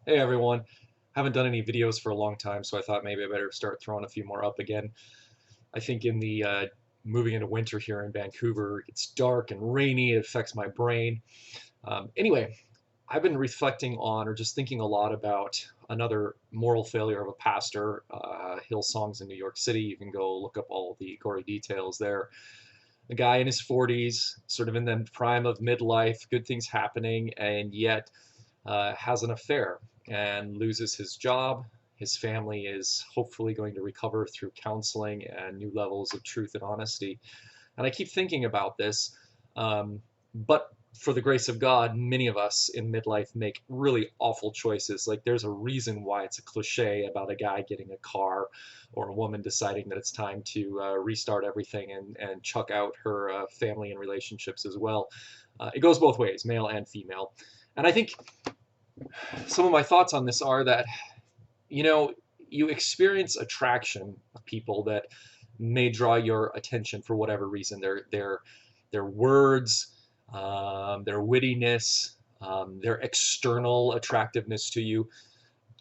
Hey everyone. Haven't done any videos for a long time, so I thought maybe I better start throwing a few more up again. I think in the moving into winter here in Vancouver, it's dark and rainy. It affects my brain. Anyway, I've been reflecting on or just thinking a lot about another moral failure of a pastor, Hillsong's in New York City. You can go look up all the gory details there. A guy in his 40s, sort of in the prime of midlife, good things happening, and yet has an affair and loses his job. His family is hopefully going to recover through counseling and new levels of truth and honesty. And I keep thinking about this. But for the grace of God, many of us in midlife make really awful choices. Like there's a reason why it's a cliche about a guy getting a car or a woman deciding that it's time to restart everything and chuck out her family and relationships as well. It goes both ways, male and female. And I think some of my thoughts on this are that, you know, you experience attraction of people that may draw your attention for whatever reason. Their words, their wittiness, their external attractiveness to you.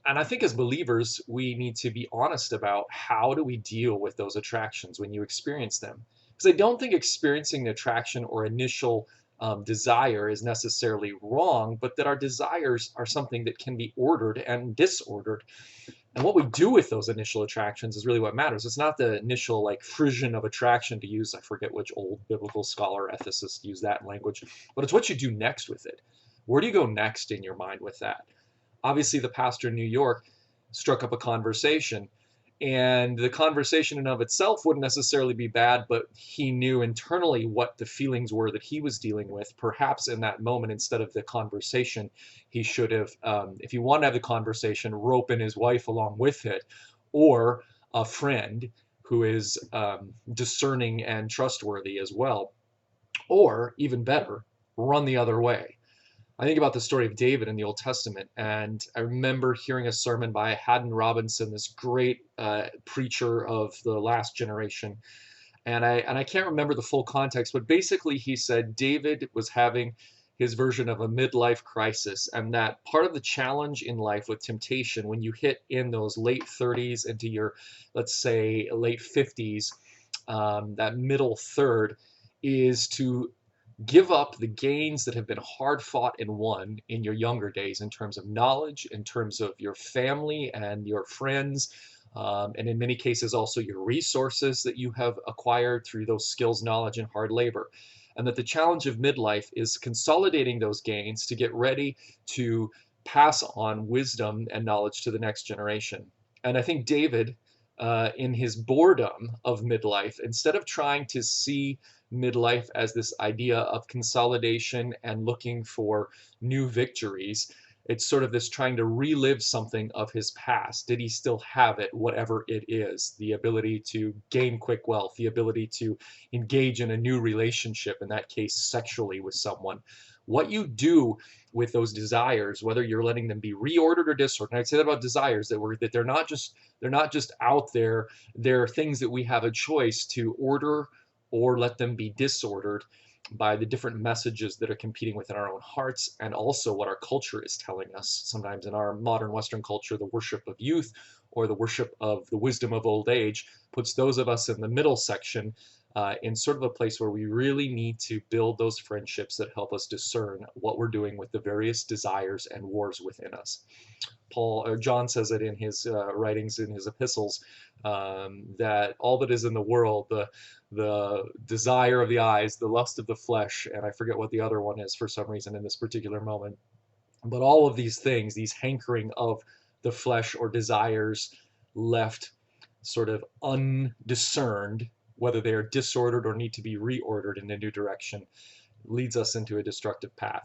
And I think as believers, we need to be honest about how do we deal with those attractions when you experience them. Because I don't think experiencing the attraction or initial desire is necessarily wrong, but that our desires are something that can be ordered and disordered. And what we do with those initial attractions is really what matters. It's not the initial like frisson of attraction, to use, I forget which old biblical scholar ethicist used that language, but it's what you do next with it. Where do you go next in your mind with that? Obviously, the pastor in New York struck up a conversation, and the conversation in of itself wouldn't necessarily be bad, but he knew internally what the feelings were that he was dealing with. Perhaps in that moment, instead of the conversation, he should have, if he wanted to have the conversation, rope in his wife along with it, or a friend who is discerning and trustworthy as well, or even better, run the other way. I think about the story of David in the Old Testament, and I remember hearing a sermon by Haddon Robinson, this great preacher of the last generation. And I can't remember the full context, but basically he said David was having his version of a midlife crisis, and that part of the challenge in life with temptation, when you hit in those late 30s into your, let's say, late 50s, that middle third, is to give up the gains that have been hard fought and won in your younger days in terms of knowledge, in terms of your family and your friends, and in many cases also your resources that you have acquired through those skills, knowledge, and hard labor. And that the challenge of midlife is consolidating those gains to get ready to pass on wisdom and knowledge to the next generation. And I think David, in his boredom of midlife, instead of trying to see midlife as this idea of consolidation and looking for new victories, it's sort of this trying to relive something of his past. Did he still have it, whatever it is? The ability to gain quick wealth, the ability to engage in a new relationship, in that case, sexually with someone. What you do with those desires, whether you're letting them be reordered or disordered. And I'd say that about desires, that they're not just out there. They're things that we have a choice to order or let them be disordered by the different messages that are competing within our own hearts, and also what our culture is telling us. Sometimes in our modern Western culture, the worship of youth or the worship of the wisdom of old age puts those of us in the middle section in sort of a place where we really need to build those friendships that help us discern what we're doing with the various desires and wars within us. John says it in his writings, in his epistles, that all that is in the world, the desire of the eyes, the lust of the flesh, and I forget what the other one is for some reason in this particular moment. But all of these things, these hankering of the flesh or desires left sort of undiscerned, whether they are disordered or need to be reordered in a new direction, leads us into a destructive path.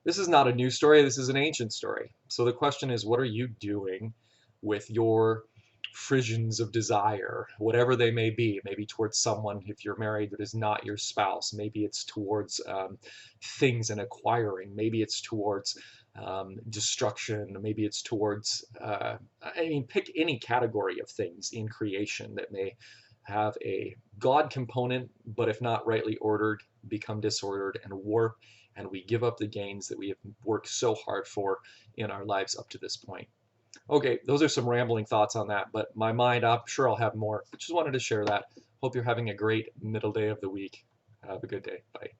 This is not a new story, this is an ancient story. So the question is, what are you doing with your frissions of desire, whatever they may be? Maybe towards someone, if you're married, that is not your spouse. Maybe it's towards things and acquiring. Maybe it's towards destruction. Maybe it's towards, pick any category of things in creation that may have a God component, but if not rightly ordered, become disordered and warp and we give up the gains that we have worked so hard for in our lives up to this point. Okay, those are some rambling thoughts on that, but my mind, I'm sure I'll have more. Just wanted to share that. Hope you're having a great middle day of the week. Have a good day. Bye.